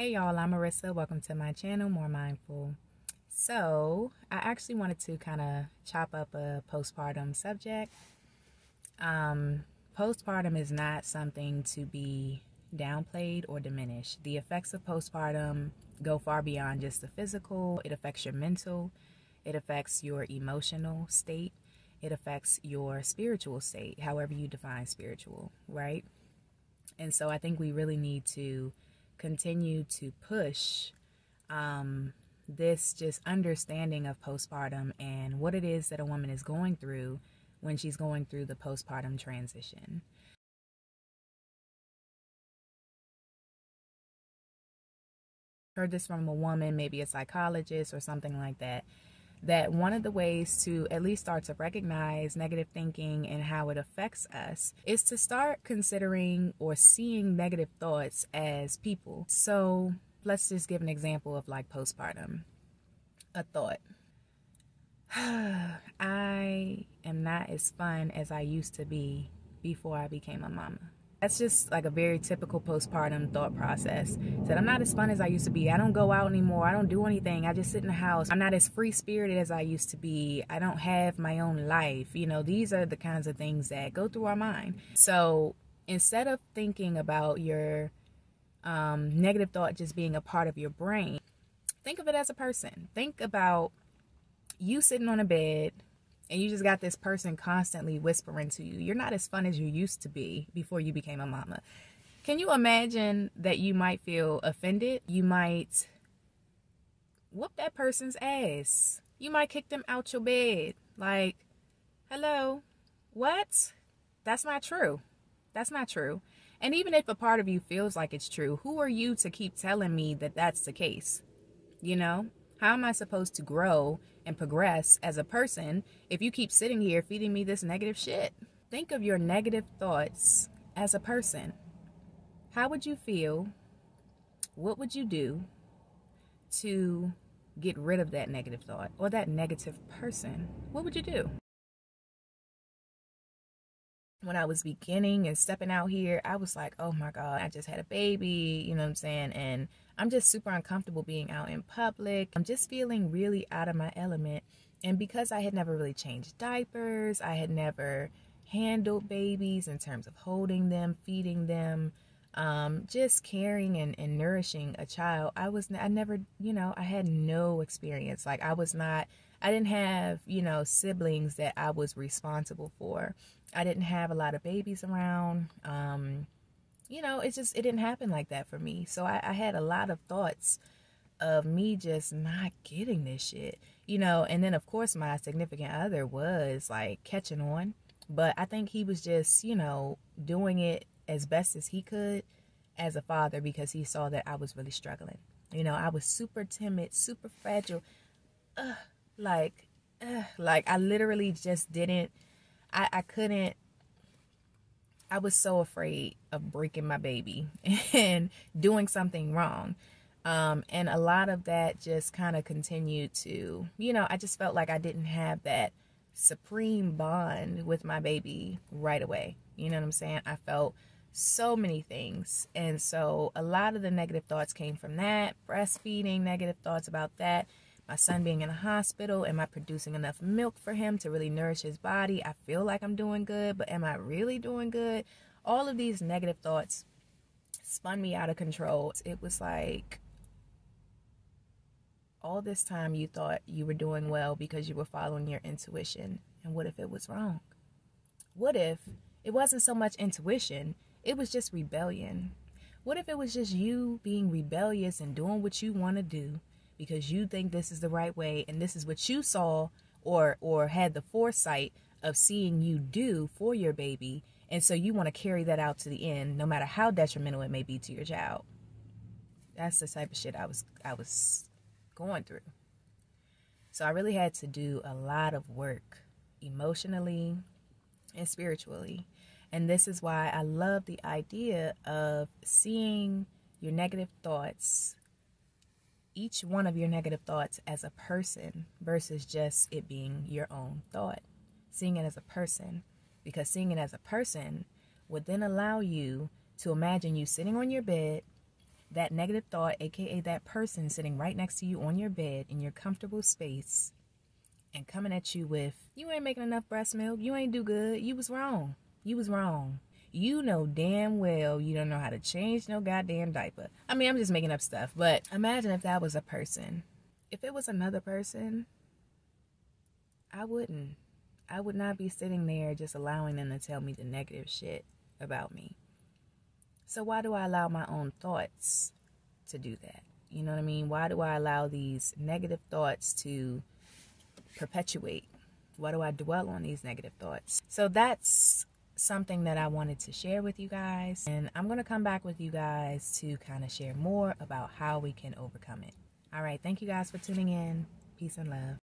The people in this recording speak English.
Hey y'all, I'm Marissa. Welcome to my channel, More Mindful. So, I actually wanted to kind of chop up a postpartum subject. Postpartum is not something to be downplayed or diminished. The effects of postpartum go far beyond just the physical. It affects your mental, it affects your emotional state, it affects your spiritual state, however you define spiritual, right? And so I think we really need to continue to push this just understanding of postpartum and what it is that a woman is going through when she's going through the postpartum transition. Heard this from a woman, maybe a psychologist or something like that, that one of the ways to at least start to recognize negative thinking and how it affects us is to start considering or seeing negative thoughts as people. So let's just give an example of like postpartum. A thought. I am not as fun as I used to be before I became a mama. That's just like a very typical postpartum thought process. That I'm not as fun as I used to be. I don't go out anymore. I don't do anything. I just sit in the house. I'm not as free-spirited as I used to be. I don't have my own life. You know, these are the kinds of things that go through our mind. So instead of thinking about your negative thought just being a part of your brain, think of it as a person. Think about you sitting on a bed and you just got this person constantly whispering to you, you're not as fun as you used to be before you became a mama. Can you imagine that you might feel offended? You might whoop that person's ass. You might kick them out your bed. Like, hello, what? That's not true. That's not true. And even if a part of you feels like it's true, who are you to keep telling me that that's the case? You know? How am I supposed to grow and progress as a person if you keep sitting here feeding me this negative shit? Think of your negative thoughts as a person. How would you feel? What would you do to get rid of that negative thought or that negative person? What would you do? When I was beginning and stepping out here, I was like, oh my God, I just had a baby, you know what I'm saying? And I'm just super uncomfortable being out in public. I'm just feeling really out of my element. And because I had never really changed diapers, I had never handled babies in terms of holding them, feeding them, just caring and nourishing a child. I never, I had no experience. Like I didn't have, siblings that I was responsible for. I didn't have a lot of babies around. It didn't happen like that for me. So I had a lot of thoughts of me just not getting this shit, and then of course my significant other was like catching on, but I think he was just, doing it as best as he could as a father because he saw that I was really struggling. I was super timid, super fragile. Like I literally just didn't, I couldn't, I was so afraid of breaking my baby and doing something wrong. And a lot of that just kind of continued to, I just felt like I didn't have that supreme bond with my baby right away. You know what I'm saying? I felt so many things. And so a lot of the negative thoughts came from that, breastfeeding, negative thoughts about that. My son being in a hospital, am I producing enough milk for him to really nourish his body? I feel like I'm doing good, but am I really doing good? All of these negative thoughts spun me out of control. It was like all this time you thought you were doing well because you were following your intuition. And what if it was wrong? What if it wasn't so much intuition, it was just rebellion? What if it was just you being rebellious and doing what you want to do because you think this is the right way and this is what you saw or had the foresight of seeing you do for your baby, and so you want to carry that out to the end no matter how detrimental it may be to your child? That's the type of shit I was going through. So I really had to do a lot of work emotionally and spiritually. And this is why I love the idea of seeing your negative thoughts, each one of your negative thoughts, as a person versus just it being your own thought. Seeing it as a person, because seeing it as a person would then allow you to imagine you sitting on your bed that negative thought, aka that person sitting right next to you on your bed in your comfortable space and coming at you with, you ain't making enough breast milk, you ain't do good, you was wrong, you was wrong. You know damn well you don't know how to change no goddamn diaper. I mean, I'm just making up stuff, but imagine if that was a person. If it was another person, I would not be sitting there just allowing them to tell me the negative shit about me. So why do I allow my own thoughts to do that? You know what I mean? Why do I allow these negative thoughts to perpetuate? Why do I dwell on these negative thoughts? So that's something that I wanted to share with you guys. And I'm going to come back with you guys to kind of share more about how we can overcome it. All right. Thank you guys for tuning in. Peace and love.